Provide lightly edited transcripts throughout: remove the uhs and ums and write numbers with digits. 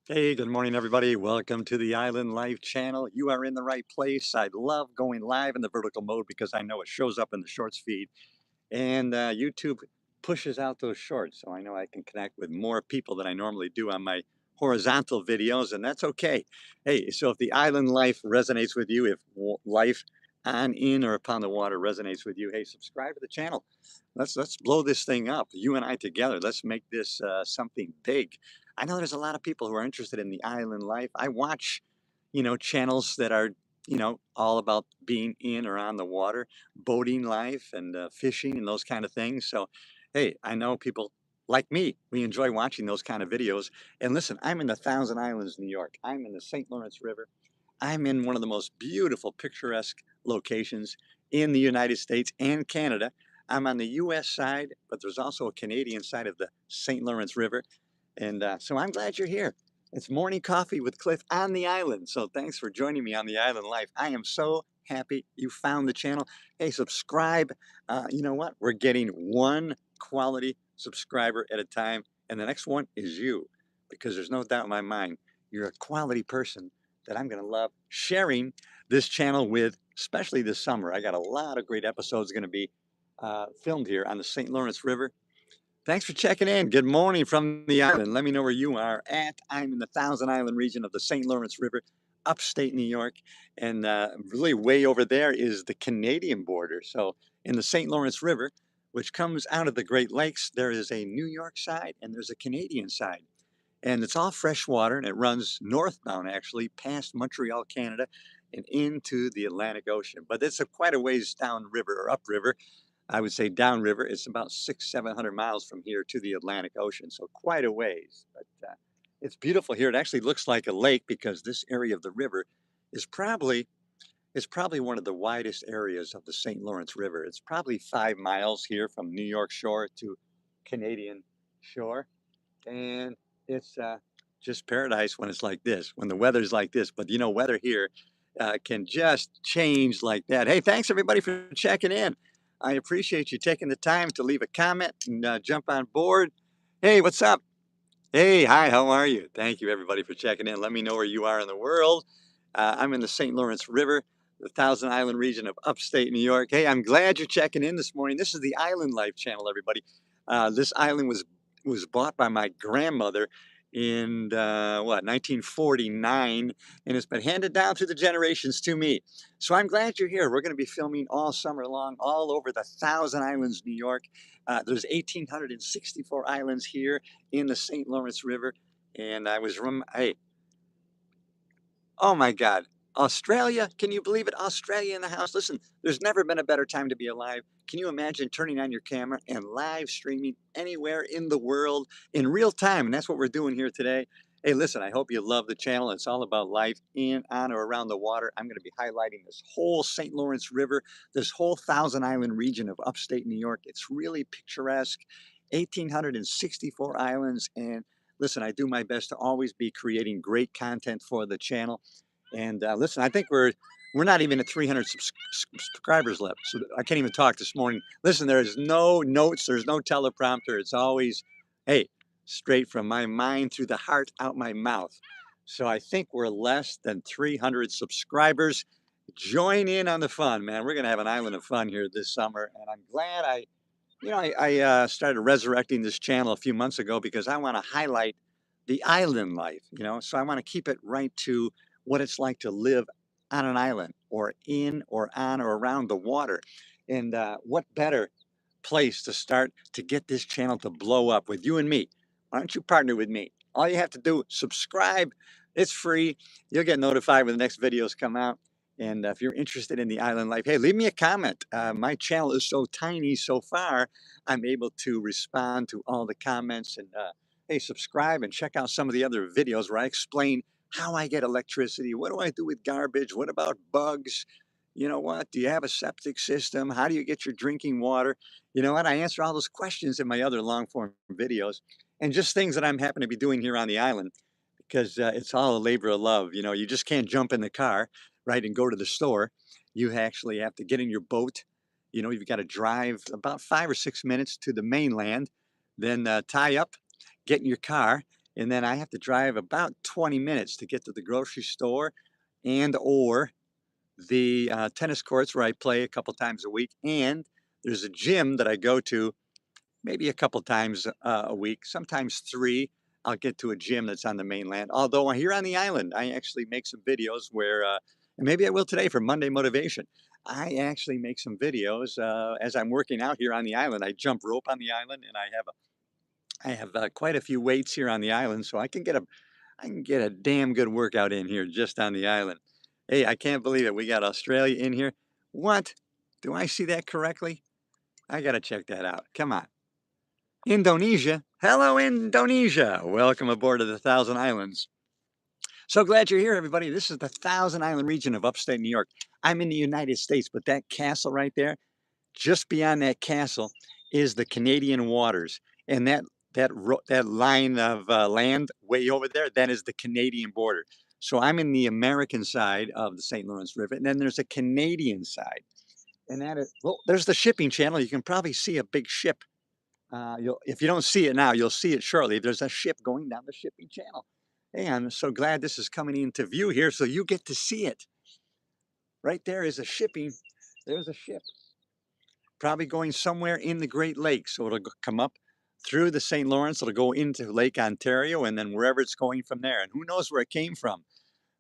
Hey, good morning, everybody. Welcome to the Island Life channel. You are in the right place. I love going live in the vertical mode because I know it shows up in the shorts feed and YouTube pushes out those shorts. So I know I can connect with more people than I normally do on my horizontal videos, and that's okay. Hey, so if the island life resonates with you, if life on, in, or upon the water resonates with you, hey, subscribe to the channel. Let's blow this thing up. You and I together. Let's make this something big. I know there's a lot of people who are interested in the island life. I watch, channels that are, all about being in or on the water, boating life and fishing and those kind of things. So, hey, I know people like me. We enjoy watching those kind of videos. And listen, I'm in the Thousand Islands, New York. I'm in the St. Lawrence River. I'm in one of the most beautiful, picturesque locations in the United States and Canada. I'm on the US side, but there's also a Canadian side of the St. Lawrence River. And so I'm glad you're here. It's morning coffee with Cliff on the island. So thanks for joining me on the Island Life. I am so happy you found the channel. Hey, subscribe. You know what? We're getting one quality subscriber at a time. And the next one is you, because there's no doubt in my mind you're a quality person that I'm going to love sharing this channel with, especially this summer. I got a lot of great episodes going to be filmed here on the St. Lawrence River. Thanks for checking in. Good morning from the island. Let me know where you are at. I'm in the Thousand Island region of the St. Lawrence River, upstate New York. And really, way over there is the Canadian border. So, in the St. Lawrence River, which comes out of the Great Lakes, there is a New York side and there's a Canadian side. And it's all fresh water and it runs northbound, actually, past Montreal, Canada, and into the Atlantic Ocean. But it's quite a ways downriver or upriver. I would say downriver. It's about 700 miles from here to the Atlantic Ocean, so quite a ways. But it's beautiful here. It actually looks like a lake because this area of the river is probably one of the widest areas of the St. Lawrence River. It's probably 5 miles here from New York shore to Canadian shore, and it's just paradise when it's like this, when the weather's like this. But weather here can just change like that. Hey, thanks everybody for checking in. I appreciate you taking the time to leave a comment and jump on board. Hey, what's up? Hey, hi, how are you? Thank you everybody for checking in. Let me know where you are in the world. I'm in the St. Lawrence River, the Thousand Island region of upstate New York. Hey, I'm glad you're checking in this morning. This is the Island Life channel, everybody. This island was bought by my grandmother in 1949, and it's been handed down through the generations to me. So I'm glad you're here. We're going to be filming all summer long, all over the Thousand Islands, New York. There's 1,864 islands here in the St. Lawrence River, and hey, oh my God. Australia, can you believe it? Australia in the house. Listen, there's never been a better time to be alive. Can you imagine turning on your camera and live streaming anywhere in the world in real time? And that's what we're doing here today. Hey, listen, I hope you love the channel. It's all about life in, on, or around the water. I'm going to be highlighting this whole St. Lawrence River, this whole Thousand Island region of upstate New York. It's really picturesque. 1,864 islands. And listen, I do my best to always be creating great content for the channel. And listen, I think we're not even at 300 subscribers left. So I can't even talk this morning. Listen, there is no notes. There's no teleprompter. It's always, hey, straight from my mind through the heart out my mouth. So I think we're less than 300 subscribers. Join in on the fun, man. We're going to have an island of fun here this summer. And I'm glad I started resurrecting this channel a few months ago because I want to highlight the island life, so I want to keep it right to what it's like to live on an island or in or on or around the water. And what better place to start to get this channel to blow up with you and me? Why don't you partner with me? All you have to do, subscribe. It's free. You'll get notified when the next videos come out. And if you're interested in the island life, hey, leave me a comment. My channel is so tiny so far, I'm able to respond to all the comments. And hey, subscribe and check out some of the other videos where I explain how I get electricity. What do I do with garbage? What about bugs? You know what? Do you have a septic system? How do you get your drinking water? You know what? I answer all those questions in my other long form videos and just things that I'm happen to be doing here on the island because it's all a labor of love. You just can't jump in the car, right, and go to the store. You actually have to get in your boat. You've got to drive about 5 or 6 minutes to the mainland, then tie up, get in your car, and then I have to drive about 20 minutes to get to the grocery store and or the tennis courts where I play a couple times a week. And there's a gym that I go to maybe a couple times a week, sometimes three. I'll get to a gym that's on the mainland. Although here on the island, I actually make some videos where, and maybe I will today for Monday Motivation. I actually make some videos as I'm working out here on the island. I jump rope on the island, and I have quite a few weights here on the island, so I can get a damn good workout in here just on the island. Hey, I can't believe it. We got Australia in here. What? Do I see that correctly? I gotta check that out. Come on. Indonesia. Hello, Indonesia. Welcome aboard to the Thousand Islands. So glad you're here, everybody. This is the Thousand Island region of upstate New York. I'm in the United States, but that castle right there, just beyond that castle, is the Canadian waters. And that line of land way over there, that is the Canadian border. So I'm in the American side of the St. Lawrence River, and then there's a Canadian side. And that is, well, there's the shipping channel. You can probably see a big ship. If you don't see it now, you'll see it shortly. There's a ship going down the shipping channel. Hey, I'm so glad this is coming into view here, so you get to see it. Right there is a shipping. There's a ship, probably going somewhere in the Great Lakes. So it'll come up through the St. Lawrence. It'll go into Lake Ontario, and then wherever it's going from there. And who knows where it came from?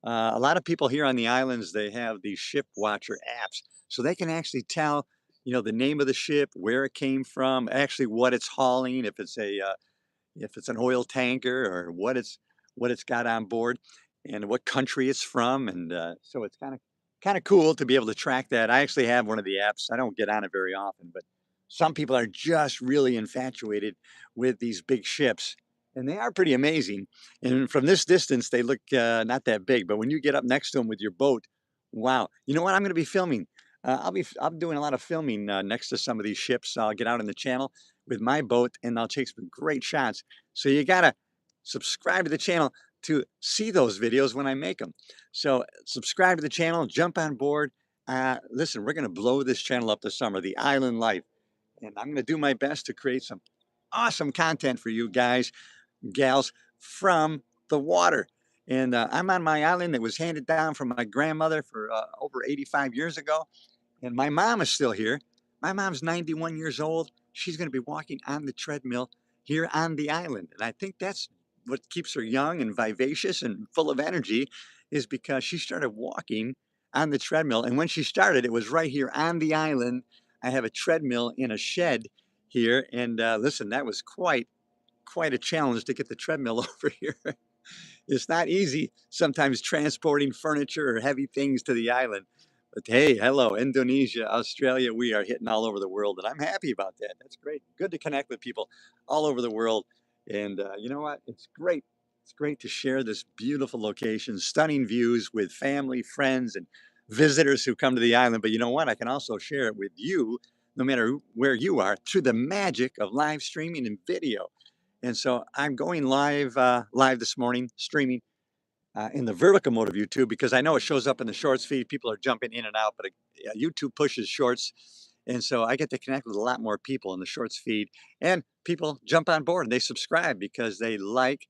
A lot of people here on the islands, they have these ship watcher apps, so they can actually tell, the name of the ship, where it came from, actually what it's hauling, if it's an oil tanker or what it's got on board, and what country it's from, and so it's kind of cool to be able to track that. I actually have one of the apps. I don't get on it very often, but some people are just really infatuated with these big ships, and they are pretty amazing. And from this distance, they look not that big, but when you get up next to them with your boat, wow! You know what? I'm going to be filming. I'm doing a lot of filming next to some of these ships. I'll get out in the channel with my boat, and I'll take some great shots. So you gotta subscribe to the channel to see those videos when I make them. So subscribe to the channel, jump on board. Listen, we're gonna blow this channel up this summer, The Island Life, and I'm gonna do my best to create some awesome content for you guys, gals, from the water. And I'm on my island that was handed down from my grandmother for over 85 years ago. And my mom is still here. My mom's 91 years old. She's going to be walking on the treadmill here on the island. And I think that's what keeps her young and vivacious and full of energy, is because she started walking on the treadmill. And when she started, it was right here on the island. I have a treadmill in a shed here. And listen, that was quite a challenge to get the treadmill over here. It's not easy sometimes transporting furniture or heavy things to the island. But hey, hello, Indonesia, Australia, we are hitting all over the world, and I'm happy about that. That's great. Good to connect with people all over the world. And you know what? It's great. It's great to share this beautiful location, stunning views with family, friends, and visitors who come to the island. But you know what? I can also share it with you, no matter where you are, through the magic of live streaming and video. And so I'm going live this morning, streaming in the vertical mode of YouTube, because I know it shows up in the shorts feed. People are jumping in and out, but YouTube pushes shorts. And so I get to connect with a lot more people in the shorts feed. And people jump on board and they subscribe because they like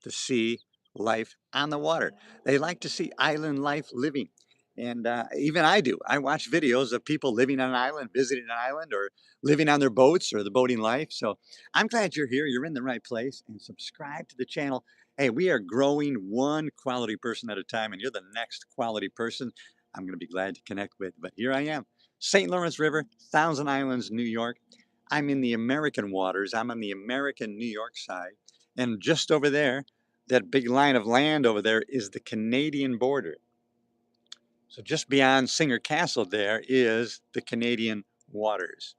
to see life on the water. They like to see island life living. And even I do. I watch videos of people living on an island, visiting an island, or living on their boats or the boating life. So I'm glad you're here. You're in the right place, and subscribe to the channel. Hey, we are growing one quality person at a time, and you're the next quality person I'm going to be glad to connect with. But here I am, St. Lawrence River, Thousand Islands, New York. I'm in the American waters. I'm on the American New York side. And just over there, that big line of land over there is the Canadian border. So just beyond Singer Castle there is the Canadian waters.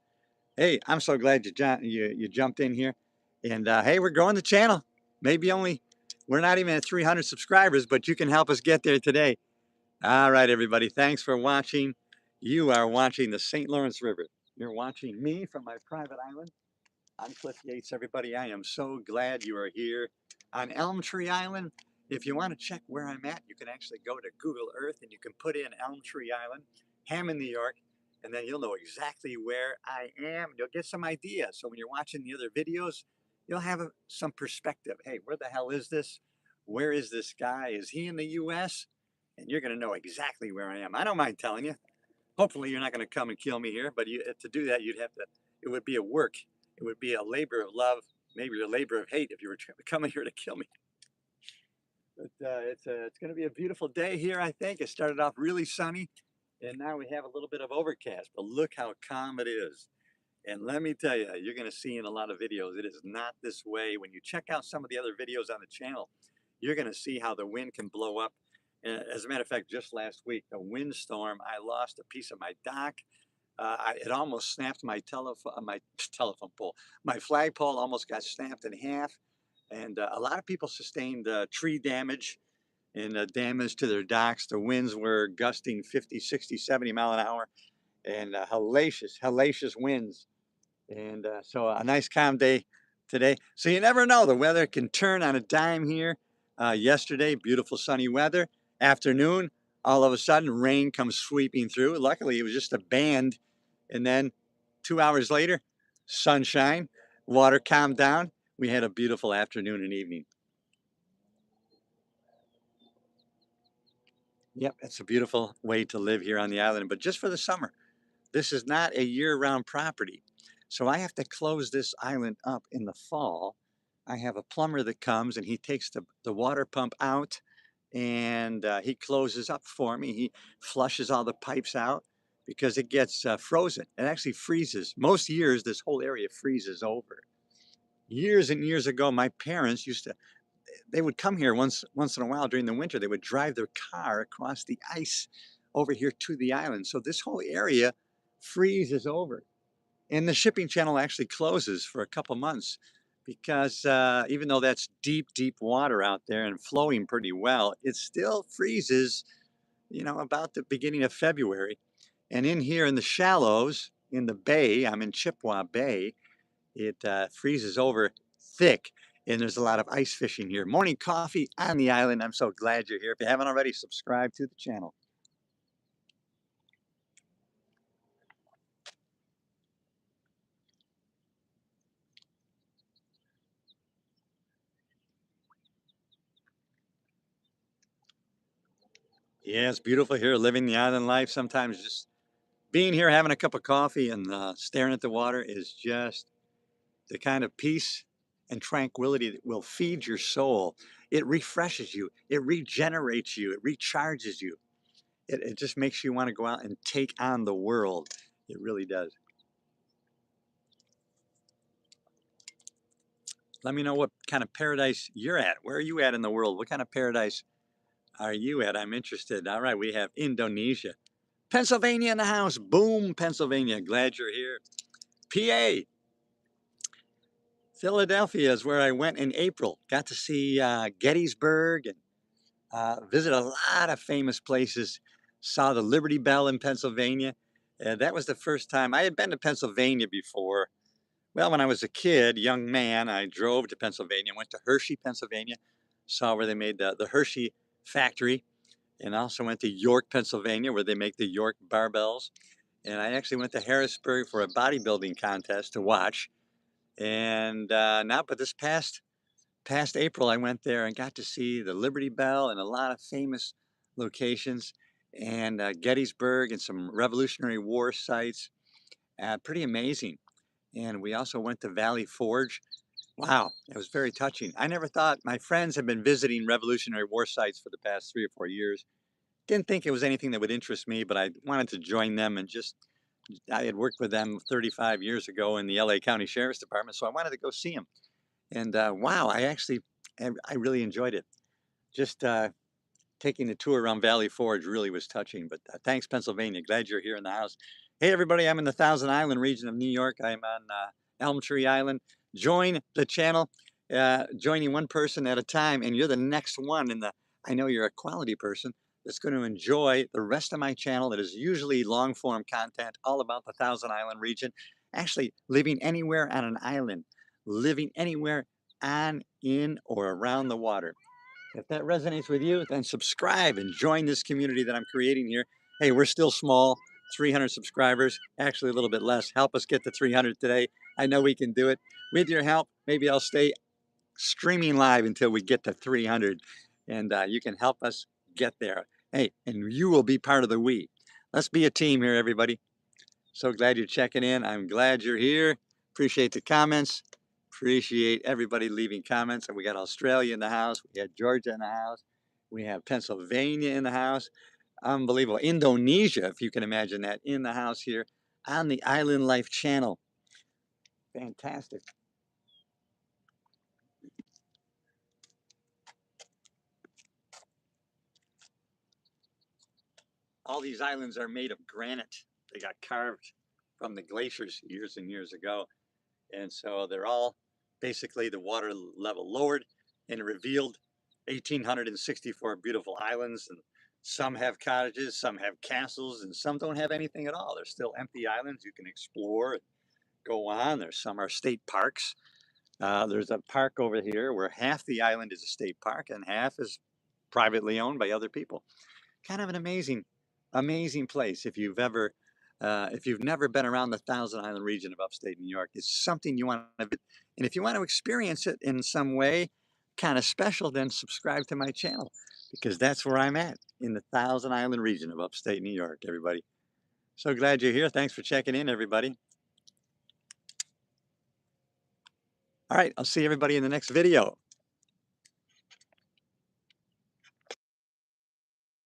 Hey, I'm so glad you jumped in here. And hey, we're growing the channel. Maybe we're not even at 300 subscribers, but you can help us get there today. All right, everybody. Thanks for watching. You are watching the St. Lawrence River. You're watching me from my private island. I'm Cliff Yates, everybody. I am so glad you are here on Elm Tree Island. If you want to check where I'm at, you can actually go to Google Earth and you can put in Elm Tree Island, Hammond, New York, and then you'll know exactly where I am. You'll get some idea. So when you're watching the other videos, you'll have some perspective. Hey, where the hell is this? Where is this guy? Is he in the US? And you're going to know exactly where I am. I don't mind telling you. Hopefully you're not going to come and kill me here, but to do that, you'd have to, it would be a work. It would be a labor of love, maybe a labor of hate if you were coming here to kill me. But it's going to be a beautiful day here, I think. It started off really sunny, and now we have a little bit of overcast, but look how calm it is. And let me tell you, you're going to see in a lot of videos, it is not this way. When you check out some of the other videos on the channel, you're going to see how the wind can blow up. As a matter of fact, just last week, a windstorm, I lost a piece of my dock. It almost snapped my telephone pole. My flagpole almost got snapped in half. And a lot of people sustained tree damage and damage to their docks. The winds were gusting 50, 60, 70 mile an hour and hellacious winds. And so a nice calm day today. So you never know, the weather can turn on a dime here. Yesterday, beautiful sunny weather. Afternoon, all of a sudden rain comes sweeping through. Luckily, it was just a band. And then 2 hours later, sunshine, water calmed down. We had a beautiful afternoon and evening. Yep, it's a beautiful way to live here on the island, but just for the summer. This is not a year-round property. So I have to close this island up in the fall. I have a plumber that comes and he takes the water pump out and he closes up for me. He flushes all the pipes out because it gets frozen. It actually freezes. Most years, this whole area freezes over. Years and years ago, my parents used to, they would come here once in a while during the winter. They would drive their car across the ice over here to the island. So this whole area freezes over. And the shipping channel actually closes for a couple months because even though that's deep, deep water out there and flowing pretty well, it still freezes, about the beginning of February. And in here in the shallows, in the bay, I'm in Chippewa Bay, it freezes over thick. And there's a lot of ice fishing here. Morning coffee on the island. I'm so glad you're here. If you haven't already, subscribe to the channel. Yeah, it's beautiful here, living the island life. Sometimes just being here, having a cup of coffee and staring at the water is just the kind of peace and tranquility that will feed your soul. It refreshes you. It regenerates you. It recharges you. It just makes you want to go out and take on the world. It really does. Let me know what kind of paradise you're at. Where are you at in the world? What kind of paradise are you at? I'm interested. All right, we have Indonesia. Pennsylvania in the house. Boom, Pennsylvania. Glad you're here. PA. Philadelphia is where I went in April. Got to see Gettysburg and visit a lot of famous places. Saw the Liberty Bell in Pennsylvania. That was the first time. I had been to Pennsylvania before. Well, when I was a kid, young man, I drove to Pennsylvania, went to Hershey, Pennsylvania, saw where they made the Hershey factory, and also went to York, Pennsylvania, where they make the York barbells. And I actually went to Harrisburg for a bodybuilding contest to watch. And but this past April, I went there and got to see the Liberty Bell and a lot of famous locations, and Gettysburg and some Revolutionary War sites. Pretty amazing. And we also went to Valley Forge. Wow, it was very touching. I never thought, my friends have been visiting Revolutionary War sites for the past 3 or 4 years. Didn't think it was anything that would interest me, but I wanted to join them and I had worked with them 35 years ago in the LA County Sheriff's Department, so I wanted to go see them. And wow, I really enjoyed it. Just taking the tour around Valley Forge really was touching. But thanks, Pennsylvania. Glad you're here in the house. Hey, everybody, I'm in the Thousand Island region of New York. I'm on Elm Tree Island. Join the channel, joining one person at a time, and you're the next one I know you're a quality person that's going to enjoy the rest of my channel that is usually long form content all about the Thousand Island region. Actually, living anywhere on an island, living anywhere on, in, or around the water. If that resonates with you, then subscribe and join this community that I'm creating here. Hey, we're still small, 300 subscribers, actually a little bit less. Help us get to 300 today. I know we can do it. With your help, maybe I'll stay streaming live until we get to 300, and you can help us get there. Hey, and you will be part of the we. Let's be a team here, everybody. So glad you're checking in. I'm glad you're here. Appreciate the comments. Appreciate everybody leaving comments. And we got Australia in the house. We had Georgia in the house. We have Pennsylvania in the house. Unbelievable. Indonesia, if you can imagine that, in the house here on the Island Life channel. Fantastic. All these islands are made of granite. They got carved from the glaciers years and years ago. And so they're all basically the water level lowered and revealed 1,864 beautiful islands. And some have cottages, some have castles, and some don't have anything at all. They're still empty islands you can explore and go on. There's some are state parks. There's a park over here where half the island is a state park and half is privately owned by other people. Kind of an amazing place. If you've never been around the Thousand Island region of upstate New York, it's something you want to visit. And if you want to experience it in some way kind of special, then subscribe to my channel because that's where I'm at, in the Thousand Island region of upstate New York, everybody. So glad you're here. Thanks for checking in, everybody. All right, I'll see everybody in the next video.